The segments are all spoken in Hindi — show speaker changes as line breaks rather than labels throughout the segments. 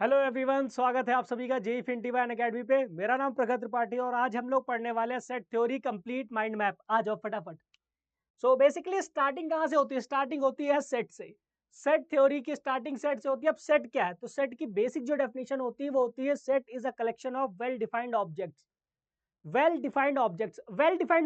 हेलो एवरीवन, स्वागत है आप सभी का जेई फिन डिवाइन एकेडमी पे। मेरा नाम प्रगत त्रिपाठी और आज हम लोग पढ़ने वाले हैं set theory complete mind map. आ जाओ फटाफट। सो बेसिकली स्टार्टिंग कहाँ से होती है? स्टार्टिंग होती है सेट से। सेट थ्योरी की स्टार्टिंग सेट से होती है। अब सेट क्या है? तो सेट की बेसिक जो डेफिनेशन होती है वो होती है set is a collection of well defined objects. Well defined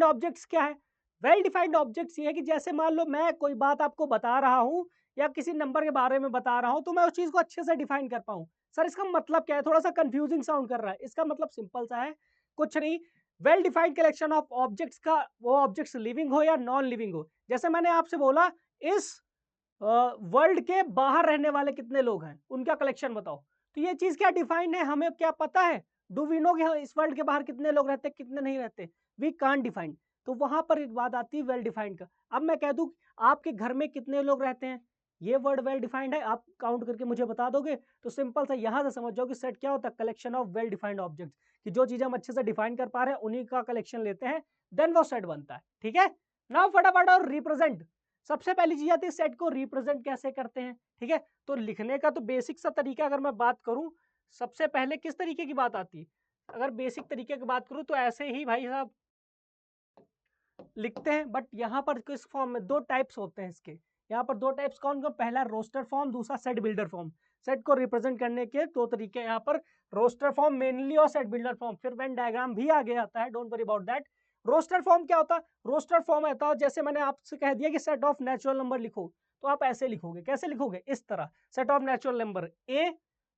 objects क्या है? वेल डिफाइंड ऑब्जेक्ट्स ये है कि जैसे मान लो मैं कोई बात आपको बता रहा हूं या किसी नंबर के बारे में बता रहा हूं तो मैं उस चीज को अच्छे से डिफाइन कर पाऊं। सर इसका मतलब क्या है? थोड़ा सा कंफ्यूजिंग साउंड कर रहा है। इसका मतलब सिंपल सा है, कुछ नहीं। Well defined collection of objects का वो ऑब्जेक्ट्स लिविंग हो या नॉन लिविंग हो। जैसे मैंने आपसे बोला इस वर्ल्ड के बाहर रहने वाले कितने लोग हैं, उनका कलेक्शन बताओ। तो ये चीज क्या डिफाइन है? हमें क्या पता है? डू वी नो कि इस वर्ल्ड के बाहर कितने लोग रहते हैं, कितने नहीं रहते? We can't define. तो वहां पर एक बात आती है वेल डिफाइंड का। अब मैं कह दूं आपके घर में कितने लोग रहते हैं, ये वर्ड वेल डिफाइंड है, आप काउंट करके मुझे बता दोगे। तो सिंपल सा यहां से समझ जाओ कि सेट क्या होता है? Collection of well defined objects, कि जो चीजें हम अच्छे से डिफाइन कर पा रहे हैं उन्हीं का कलेक्शन लेते हैं, देन वो सेट बनता है। ठीक है, नाउ फटाफट और रिप्रेजेंट। सबसे पहली चीज आती है सेट को रिप्रेजेंट कैसे करते हैं। ठीक है, तो लिखने का तो बेसिक सा तरीका अगर मैं बात करूं, सबसे पहले किस तरीके की बात आती है? अगर बेसिक तरीके की बात करूं तो ऐसे ही भाई साहब लिखते हैं। बट यहाँ पर किस फॉर्म में? दो टाइप्स होते हैं इसके। यहाँ पर दो टाइप्स कौन कौन? पहला रोस्टर फॉर्म, दूसरा सेट बिल्डर फॉर्म। सेट को रिप्रेजेंट करने के दो तरीके यहाँ पर, रोस्टर फॉर्म मेनली और सेट बिल्डर फॉर्म। फिर वेन डायग्राम भी आगे आता है, don't worry about that. Roster form क्या होता है? रोस्टर फॉर्म आता है जैसे मैंने आपसे कह दिया कि सेट ऑफ नेचुरल नंबर लिखो, तो आप ऐसे लिखोगे। कैसे लिखोगे? इस तरह, set of natural number A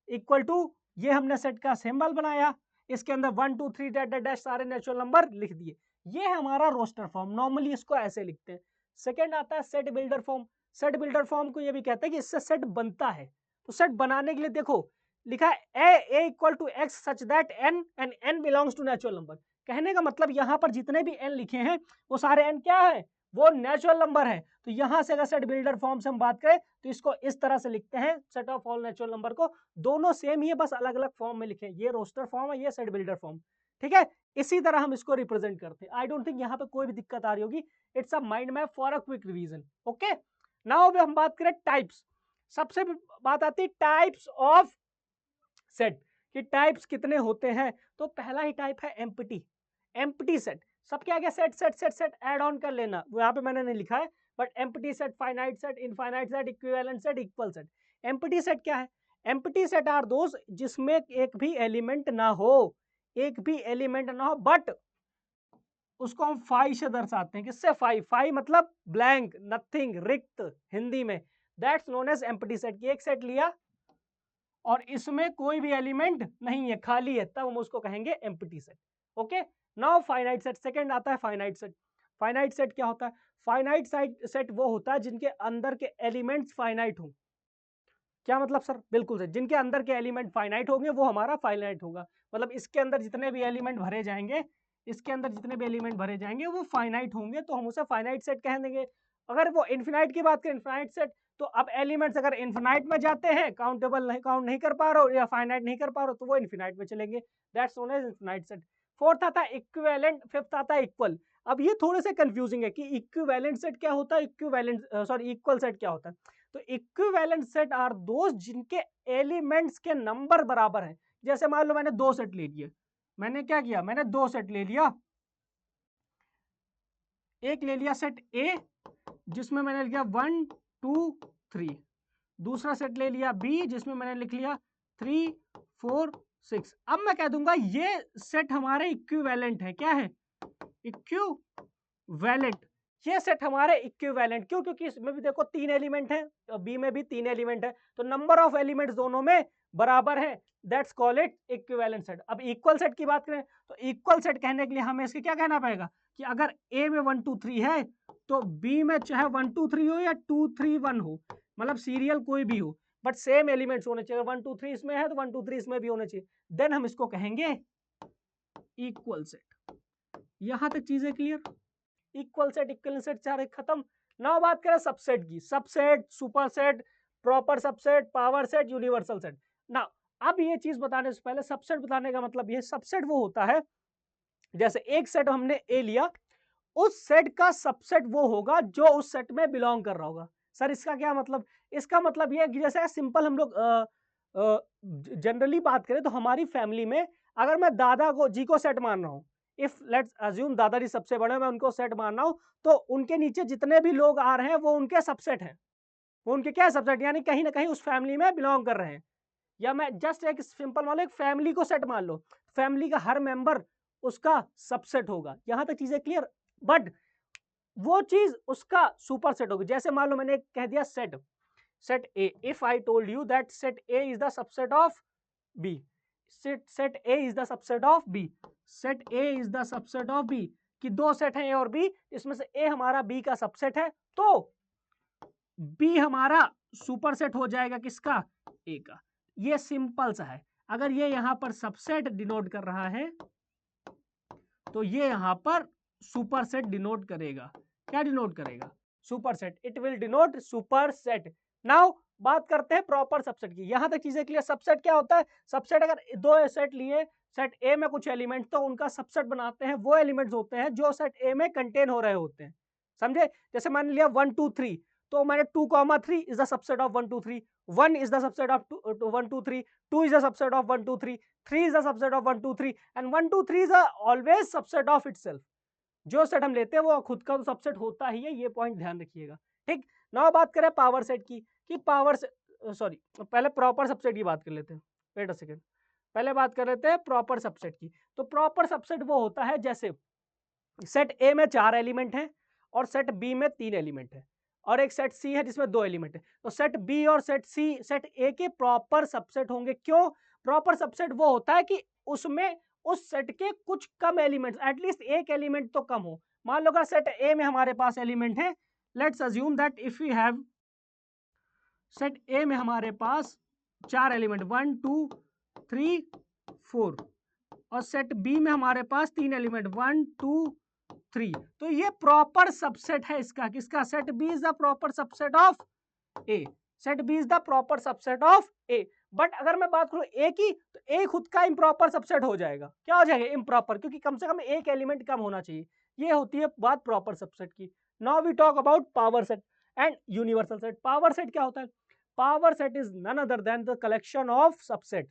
equal to, ये हमने सेट का सिंबल बनाया, इसके अंदर 1 2 3 डैश डैश सारे नेचुरल नंबर लिख दिए। ये हमारा रोस्टर फॉर्म, नॉर्मली इसको ऐसे लिखते हैं। सेकंड आता है set builder form. Set builder form को ये भी कहते हैं कि इससे सेट बनता है। तो सेट बनाने के लिए देखो लिखा है A equal to x such that n and n belongs to natural number. कहने का मतलब यहाँ पर जितने भी एन लिखे हैं वो सारे एन क्या है? वो नेचुरल नंबर है। तो यहां से अगर सेट बिल्डर फॉर्म से हम बात करें तो इसको इस तरह से लिखते हैं, set of all natural number को। दोनों सेम ही है, बस अलग अलग फॉर्म में लिखे। ये रोस्टर फॉर्म है, ये सेट बिल्डर फॉर्म। ठीक है, इसी तरह हम इसको रिप्रेजेंट करते हैं। आई डोंट थिंक यहाँ पे कोई भी दिक्कत आ रही होगी। It's a mind map for a quick revision. Okay, now हम बात करें टाइप्स। सबसे बात आती है टाइप्स ऑफ सेट, कि टाइप्स कितने होते हैं। तो पहला ही टाइप है एम्प्टी। एम्प्टी सेट, सबके आगे set set set set add on कर लेना, वो यहाँ पे मैंने नहीं लिखा है। But empty set, finite set, infinite set, equivalent set, equal set. Empty set क्या है? एम्प्टी सेट आर दोस जिसमें एक भी एलिमेंट ना हो, एक भी एलिमेंट ना हो, बट उसको हम फाई से दर्शाते हैं। किससे? फाई। फाई मतलब ब्लैंक, नथिंग, रिक्त हिंदी में। That's known as empty set. एक सेट लिया और इसमें कोई भी एलिमेंट नहीं है, खाली है, तब हम उसको कहेंगे empty set. Okay, now finite set. Second आता है फाइनाइट सेट। फाइनाइट सेट क्या होता है? फाइनाइट सेट वो होता है जिनके अंदर के एलिमेंट्स फाइनाइट हो। क्या मतलब सर? बिल्कुल सर, जिनके अंदर के एलिमेंट फाइनाइट होंगे वो हमारा फाइनाइट होगा। मतलब इसके अंदर जितने भी एलिमेंट भरे जाएंगे, इसके अंदर जितने भी एलिमेंट भरे जाएंगे वो फाइनाइट होंगे, तो हम उसे फाइनाइट सेट कह देंगे। अगर वो इन्फिनाइट की बात करें, इन्फिनाइट सेट, तो अब एलिमेंट्स अगर इन्फिनाइट में जाते हैं, काउंटेबल नहीं, काउंट नहीं कर पा रहे हो या फाइनाइट नहीं कर पा रहे हो, तो वो इन्फिनाइट में चलेंगे। That's known as infinite set. Fourth आता है इक्विवेलेंट, फिफ्थ आता है इक्वल। अब ये थोड़े से कंफ्यूजिंग है कि इक्विवेलेंट सेट क्या होता है, इक्विवेलेंट सॉरी इक्वल सेट क्या होता है। तो इक्विवेलेंट सेट आर दोस जिनके एलिमेंट्स के नंबर बराबर हैं। जैसे मान लो मैंने दो सेट ले लिए, मैंने क्या किया? मैंने दो सेट ले लिया। एक ले लिया सेट ए जिसमें मैंने लिखा 1 2 3, दूसरा सेट ले लिया बी जिसमें मैंने लिख लिया 3 4 6। अब मैं कह दूंगा ये सेट हमारे इक्विवेलेंट है। क्या है? इक्विवेलेंट। ये सेट हमारे इक्विवेलेंट क्यों? क्योंकि इसमें भी देखो तीन एलिमेंट है, बी में भी तीन एलिमेंट है, तो नंबर ऑफ एलिमेंट्स दोनों में बराबर है। That's call it equivalent set. अब इक्वल सेट की बात करें तो इक्वल सेट कहने के लिए हमें इसके क्या कहना पड़ेगा कि अगर ए में 1 2 3 है तो बी में चाहे 1 2 3 हो या 2 3 1 हो, मतलब सीरियल कोई भी हो, बट सेम एलिमेंट्स होने चाहिए। 1 2 3 इसमें है तो 1 2 3 इसमें भी होने चाहिए, देन हम इसको कहेंगे इक्वल सेट। यहां तक चीजें clear? Equal set, equal set चार खत्म। नाउ बात करें सबसेट की। Subset, superset, proper subset, power set, universal set. ना, अब ये चीज बताने से पहले सबसेट बताने का मतलब ये सबसेट वो होता है, जैसे एक सेट हमने ए लिया, उस सेट का सबसेट वो होगा जो उस सेट में बिलोंग कर रहा होगा। सर इसका क्या मतलब? इसका मतलब ये है कि जैसे सिंपल हम लोग जनरली बात करें तो हमारी फैमिली में अगर मैं दादा को जी को सेट मान रहा हूँ, इफ लेट्स अज्यूम दादाजी सबसे बड़े, मैं उनको सेट मान रहा हूँ, तो उनके नीचे जितने भी लोग आ रहे हैं वो उनके सबसेट हैं, वो उनके क्या सबसेट, यानी कहीं ना कहीं उस फैमिली में बिलोंग कर रहे हैं। या मैं जस्ट एक सिंपल मान लो, एक फैमिली को सेट मान लो, फैमिली का हर मेंबर उसका सबसेट होगा। यहां तक चीजें क्लियर? बट वो चीज उसका सुपर सेट होगी। जैसे मान लो मैंने कह दिया set A, if I told you that set A is the subset of B, set A is the subset of B, set A is the subset of B, कि दो सेट हैं ए और बी, इसमें से ए हमारा बी का सबसेट है, तो बी हमारा सुपर सेट हो जाएगा किसका? ए का। ये सिंपल सा है। अगर ये यहां पर सबसेट डिनोट कर रहा है तो ये यहां पर सुपर सेट डिनोट करेगा। क्या डिनोट करेगा? Super set. It will denote super set. Now बात करते हैं प्रॉपर सबसेट की। यहां तक चीजें क्लियर? सबसेट क्या होता है? सबसेट अगर दो सेट लिए, सेट ए में कुछ एलिमेंट, तो उनका सबसेट बनाते हैं वो एलिमेंट्स होते हैं जो सेट ए में कंटेन हो रहे होते हैं। समझे? जैसे मान लिया 1 2 3, तो मैंने 2, 3 is the subset of 1 2 3, 1 is the subset of 1 2 3, 2 is the subset of 1 2 3, 3 is the subset of 1 2 3, and 1 2 3 is always subset of itself। जो सेट हम लेते हैं वो खुद का तो सबसेट होता ही है, ये पॉइंट ध्यान रखिएगा। ठीक। नाउ बात करें पावर सेट की, कि पावर सॉरी पहले प्रॉपर सबसेट की बात कर लेते हैं। वेट अ सेकेंड, पहले बात कर लेते हैं प्रॉपर सबसेट की। तो प्रॉपर सबसेट वो होता है जैसे सेट ए में 4 एलिमेंट हैं और सेट बी में 3 एलिमेंट है, और एक सेट सी है जिसमें 2 एलिमेंट है, तो सेट बी और सेट सी सेट ए के प्रॉपर सबसेट होंगे। क्यों? प्रॉपर सबसेट वो होता है कि उसमें उस सेट के कुछ कम एलिमेंट्स, एटलीस्ट एक एलिमेंट तो कम हो। मान लो अगर सेट ए में हमारे पास एलिमेंट है, let's assume that if we have set A में हमारे पास 4 एलिमेंट 1 2 3 4, और सेट बी में हमारे पास 3 एलिमेंट 1 2 3, तो ये प्रॉपर सबसेट है इसका। किसका? Set B is the proper subset of A, set B is the proper subset of A. But अगर मैं बात करूं ए की, तो ए खुद का इम्प्रॉपर सबसेट हो जाएगा। क्या हो जाएगा? इम्प्रॉपर, क्योंकि कम से कम एक एलिमेंट कम होना चाहिए। ये होती है बात प्रॉपर सबसेट की। Now we talk about power set and universal set. Power set क्या होता है? Power set is none other than the collection of subset.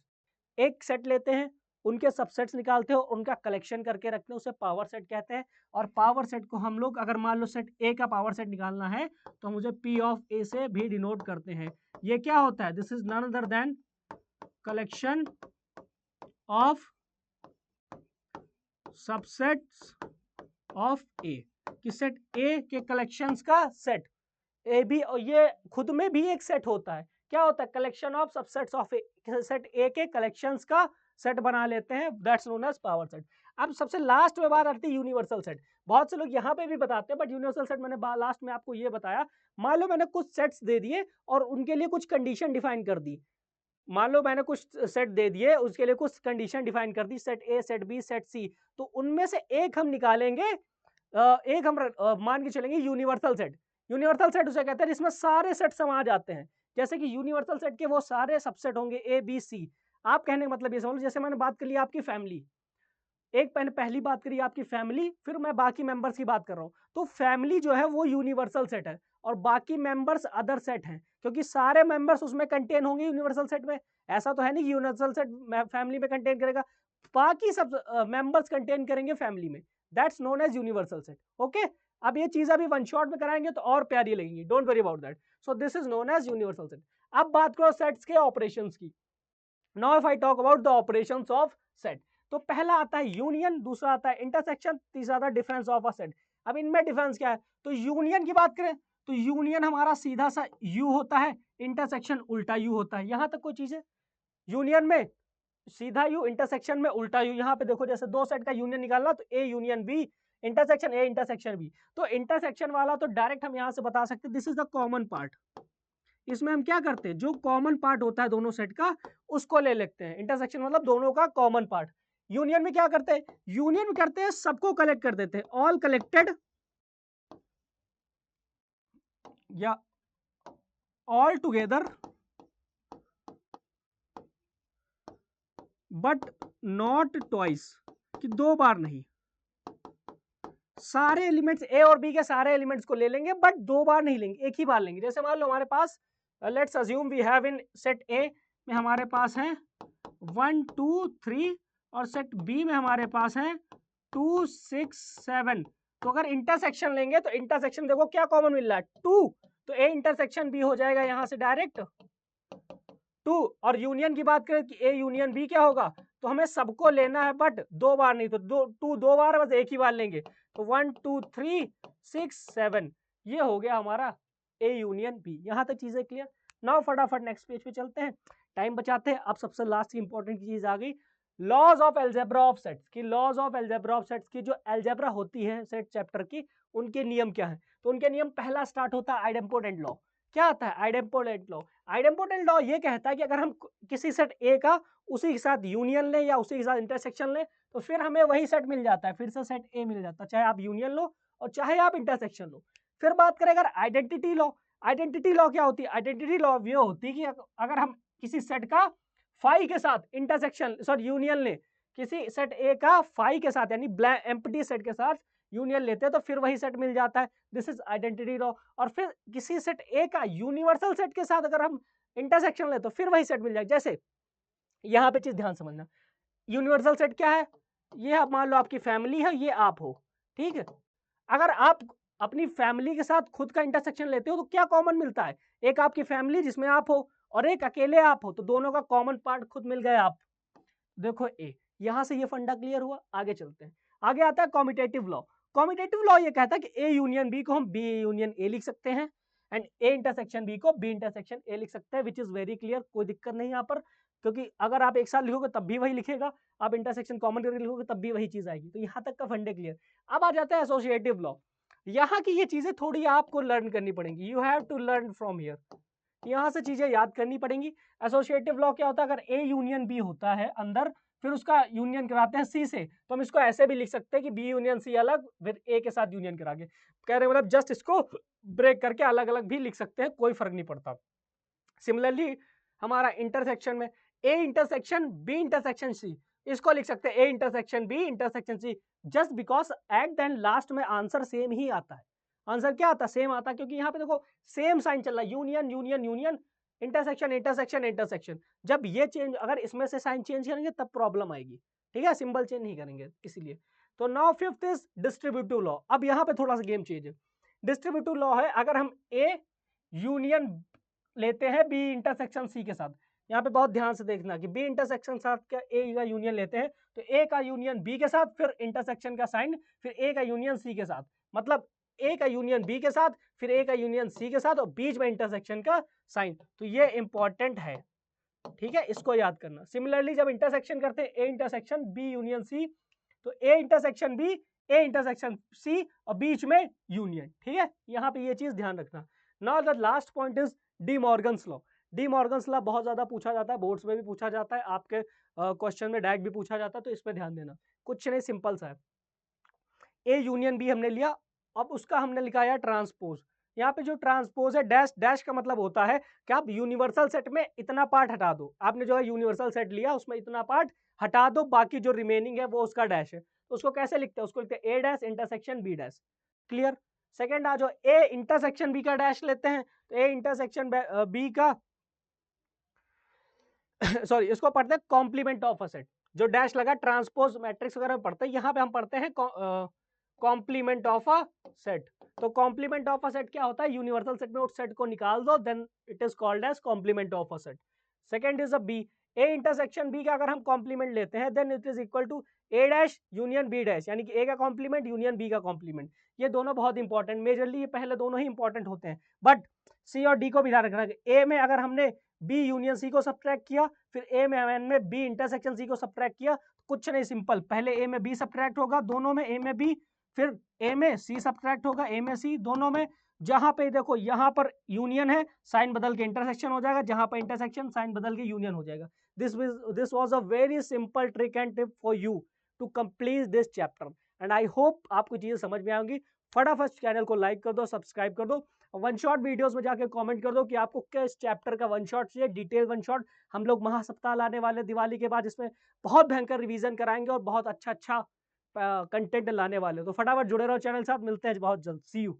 एक सेट लेते हैं, उनके सबसेट्स निकालते हैं, उनका कलेक्शन करके रखते हैं, उसे पावर सेट कहते हैं। और पावर सेट को हम लोग, अगर मान लो सेट ए का पावर सेट निकालना है, तो मुझे पी ऑफ ए से भी डिनोट करते हैं। ये क्या होता है? This is none other than collection of subsets of A, कि सेट ए के कलेक्शंस का सेट। ए भी, और ये खुद में भी एक सेट होता है। क्या होता है? Collection of subsets of A, set A के कलेक्शंस का सेट बना लेते हैं, that's known as power set. अब सबसे लास्ट में बात आती है यूनिवर्सल सेट। बहुत से लोग यहाँ पे भी बताते हैं, बट यूनिवर्सल सेट मैंने लास्ट में आपको ये बताया। मान लो मैंने कुछ सेट्स दे दिए और उनके लिए कुछ कंडीशन डिफाइन कर दी। मान लो मैंने कुछ सेट दे दिए, उसके लिए कुछ कंडीशन डिफाइन कर दी, set A set B set C, तो उनमें से एक हम निकालेंगे, एक हम मान के चलेंगे यूनिवर्सल सेट। यूनिवर्सल सेट उसे कहते हैं जिसमें सारे सेट समा जाते हैं। जैसे कि यूनिवर्सल सेट के वो सारे सबसेट होंगे ए बी सी। आप कहने का मतलब ये समझ लो, जैसे मैंने बात कर ली आपकी फैमिली, एक मैंने पहली बात करी आपकी फैमिली, फिर मैं बाकी मेंबर्स की बात कर रहा हूँ, तो फैमिली जो है वो यूनिवर्सल सेट है और बाकी मेंबर्स अदर सेट हैं, क्योंकि सारे मेंबर्स उसमें कंटेन होंगे यूनिवर्सल सेट में। ऐसा तो है नहीं कि यूनिवर्सल सेट फैमिली में कंटेन करेगा, बाकी सब मेंबर्स कंटेन करेंगे फैमिली में, that's known as universal set. Okay, अब ये चीज अभी वन शॉट में कराएंगे तो और प्यारी लगेंगी, don't worry about that. So this is known as universal set. अब बात करो सेट्स के ऑपरेशंस की। Now if I talk about the operations of set, तो पहला आता है यूनियन, दूसरा आता है इंटरसेक्शन, तीसरा आता है डिफरेंस ऑफ अ सेट। अब इनमें डिफरेंस क्या है? तो यूनियन की बात करें तो यूनियन हमारा सीधा सा यू होता है, इंटरसेक्शन उल्टा यू होता है। यहां तक कोई चीज है? यूनियन में सीधा यू, इंटरसेक्शन में उल्टा यू। यहाँ पे देखो, जैसे दो सेट का यूनियन निकालना तो A union B, intersection A intersection B. तो इंटरसेक्शन वाला तो डायरेक्ट हम यहाँ से बता सकते हैं, this is the common part. इसमें हम क्या करते हैं, जो कॉमन पार्ट होता है दोनों सेट का उसको ले लेते हैं। इंटरसेक्शन मतलब दोनों का कॉमन पार्ट। यूनियन में क्या करते हैं? यूनियन में करते हैं सबको कलेक्ट कर देते हैं, ऑल कलेक्टेड या all together but not twice, कि दो बार नहीं। सारे एलिमेंट्स ए और बी के सारे एलिमेंट्स को ले लेंगे बट दो बार नहीं लेंगे, एक ही बार लेंगे। जैसे मान लो हमारे पास let's assume we have in set A में हमारे पास है 1 2 3 और सेट बी में हमारे पास है 2 6 7। तो अगर इंटरसेक्शन लेंगे तो इंटरसेक्शन देखो क्या कॉमन मिल रहा है 2, तो ए इंटरसेक्शन बी हो जाएगा यहां से डायरेक्ट 2। और यूनियन की बात करें कि ए यूनियन बी क्या होगा, तो हमें सबको लेना है बट दो बार नहीं, तो दो बार बस एक ही बार लेंगे, तो 1 2 3 6 7 ये हो गया हमारा ए यूनियन बी। यहां तक चीजें क्लियर। नाउ फटाफट नेक्स्ट पेज पे चलते हैं, टाइम बचाते हैं। अब सबसे लास्ट की इंपॉर्टेंट चीज आ गई, laws of algebra of sets की। Laws of algebra of sets की जो अलजेब्रा होती है सेट चैप्टर की, उनके नियम क्या है। तो उनके नियम, पहला स्टार्ट होता है आइडेम्पोटेंट लॉ। क्या आता है आइडेम्पोटेंट लॉ। आइडेम्पोटेंट लॉ ये कहता है कि अगर हम किसी सेट ए का उसी के साथ यूनियन लें या उसी के साथ इंटरसेक्शन लें तो फिर हमें वही सेट मिल जाता है, फिर से सेट ए मिल जाता है, चाहे आप यूनियन लो और चाहे आप इंटरसेक्शन लो। फिर बात करें अगर आइडेंटिटी लॉ। आइडेंटिटी लॉ क्या होती है, आइडेंटिटी लॉ ये होती है कि अगर हम किसी सेट का फाई के साथ इंटरसेक्शन सॉरी यूनियन लें, किसी सेट ए का फाई के साथ यानी एम्प्टी सेट के साथ यूनियन लेते हैं तो फिर वही सेट मिल जाता है, दिस इज आइडेंटिटी लॉ। और फिर किसी सेट ए का यूनिवर्सल सेट के साथ अगर हम इंटरसेक्शन ले तो फिर वही सेट मिल जाएगा। जैसे यहां पे चीज ध्यान समझना, यूनिवर्सल सेट क्या है, ये आप मान लो आपकी फैमिली है, ये आप हो, ठीक है। अगर आप अपनी फैमिली के साथ खुद का इंटरसेक्शन लेते हो तो क्या कॉमन मिलता है, एक आपकी फैमिली जिसमें आप हो और एक अकेले आप हो, तो दोनों का कॉमन पार्ट खुद मिल गया आप। देखो ए, यहां से ये फंडा क्लियर हुआ। आगे चलते हैं, आगे आता है कॉम्यूटेटिव लॉ। कॉम्यूटेटिव लॉ ये कहता है कि ए यूनियन बी को हम बी यूनियन ए लिख सकते हैं एंड ए इंटरसेक्शन बी को बी इंटरसेक्शन ए लिख सकते हैं, विच इज वेरी क्लियर, कोई दिक्कत नहीं यहाँ पर, क्योंकि अगर आप एक साथ लिखोगे तब भी वही लिखेगा, आप इंटरसेक्शन कॉमन करके लिखोगे तब भी वही चीज आएगी। तो यहाँ तक का फंडे क्लियर। अब आ जाता है एसोसिएटिव लॉ। यहाँ की ये चीजें थोड़ी आपको लर्न करनी पड़ेंगी, you have to learn from here, यहाँ से चीजें याद करनी पड़ेंगी। एसोसिएटिव लॉ क्या होता है, अगर ए यूनियन बी होता है अंदर, फिर उसका यूनियन कराते हैं सी से, तो हम इसको ऐसे भी लिख सकते हैं कि बी यूनियन सी अलग फिर ए के साथ यूनियन करा के, कह रहे मतलब जस्ट इसको ब्रेक करके अलग अलग भी लिख सकते हैं, कोई फर्क नहीं पड़ता। सिमिलरली हमारा इंटरसेक्शन में A intersection B intersection C, इसको लिख सकते हैं A intersection B intersection C, just because at the last में आंसर सेम ही आता है। आंसर क्या आता है, सेम आता है, क्योंकि यहाँ पे देखो सेम साइन चल रहा है, union union union, intersection intersection intersection. जब ये चेंज, अगर इसमें से साइन चेंज करेंगे तब प्रॉब्लम आएगी, ठीक है, सिंबल चेंज नहीं करेंगे इसीलिए। तो now fifth is distributive law. अब यहाँ पे थोड़ा सा गेम चेंज है। डिस्ट्रीब्यूटिव लॉ है, अगर हम ए यूनियन लेते हैं बी इंटरसेक्शन सी के साथ, यहाँ पे बहुत ध्यान से देखना कि बी इंटरसेक्शन साथ का ए का यूनियन लेते हैं तो ए का यूनियन बी के साथ, फिर इंटरसेक्शन का साइन, फिर ए का यूनियन सी के साथ, मतलब ए का यूनियन बी के साथ, फिर ए का यूनियन सी के साथ और बीच में इंटरसेक्शन का साइन। तो ये इंपॉर्टेंट है, ठीक है, इसको याद करना। सिमिलरली जब इंटरसेक्शन करते हैं A intersection B union C, तो A intersection B A intersection C और बीच में यूनियन, ठीक है, यहाँ पे ये चीज ध्यान रखना। Now the last point is D Morgan's law. D Morgan's law बहुत ज्यादा पूछा जाता है, बोर्ड्स में भी पूछा जाता है, आपके क्वेश्चन में डायरेक्ट भी पूछा जाता है, तो इस पर ध्यान देना। कुछ नहीं, सिंपल सा है, ए यूनियन बी हमने लिया, अब उसका हमने लिखाया ट्रांसपोज। यहाँ पे जो ट्रांसपोज है डैश, डैश का मतलब होता है कि आप यूनिवर्सल सेट में इतना पार्ट हटा दो, आपने जो है यूनिवर्सल सेट लिया उसमें इतना पार्ट हटा दो, बाकी जो रिमेनिंग है वो उसका डैश है। तो उसको कैसे लिखते हैं, उसको लिखते हैं A dash intersection B dash, clear. Second आ जाओ, ए इंटरसेक्शन बी का डैश लेते हैं, तो ए इंटरसेक्शन बी का सॉरी इसको पढ़ते हैं कॉम्प्लीमेंट ऑफ अ सेट, जो डैश लगा ट्रांसपोज मैट्रिक्स वगैरह पढ़ते हैं, यहाँ पे हम पढ़ते हैं कॉम्प्लीमेंट ऑफ अ सेट। तो कॉम्प्लीमेंट ऑफ अ सेट क्या होता है, यूनिवर्सल सेट में उस सेट को निकाल दो, then it is called as complement of a set. Second is A B, A intersection B का अगर हम कॉम्प्लीमेंट लेते हैं then it is equal to A dash union B dash, यानी कि ए का कॉम्प्लीमेंट यूनियन बी का कॉम्प्लीमेंट। ये दोनों बहुत इंपॉर्टेंट, मेजरली ये पहले दोनों ही इंपॉर्टेंट होते हैं, बट सी और डी को भी ध्यान रखना। ए में अगर हमने बी यूनियन सी को सब्ट्रैक्ट किया, फिर ए में बी इंटरसेक्शन सी को सब्ट्रैक्ट किया, कुछ नहीं, सिंपल, पहले ए में बी सब्ट्रैक्ट होगा दोनों में, ए में बी, फिर ए में सी सब्ट्रैक्ट होगा ए में सी, दोनों में। जहां पे देखो यहाँ पर यूनियन है, साइन बदल के इंटरसेक्शन हो जाएगा, जहां पर इंटरसेक्शन साइन बदल के यूनियन हो जाएगा। This was a very simple trick and tip for you to complete this chapter, and I hope आपको चीजें समझ में आएंगी। फटाफट चैनल को लाइक कर दो, सब्सक्राइब कर दो, वन शॉट वीडियोस में जाके कमेंट कर दो कि आपको किस चैप्टर का वन शॉट चाहिए, डिटेल वन शॉट। हम लोग महासप्ताह लाने वाले दिवाली के बाद, इसमें बहुत भयंकर रिवीजन कराएंगे और बहुत अच्छा अच्छा कंटेंट लाने वाले हो। तो फटाफट जुड़े रहो चैनल साथ, मिलते हैं बहुत जल्द, सी यू।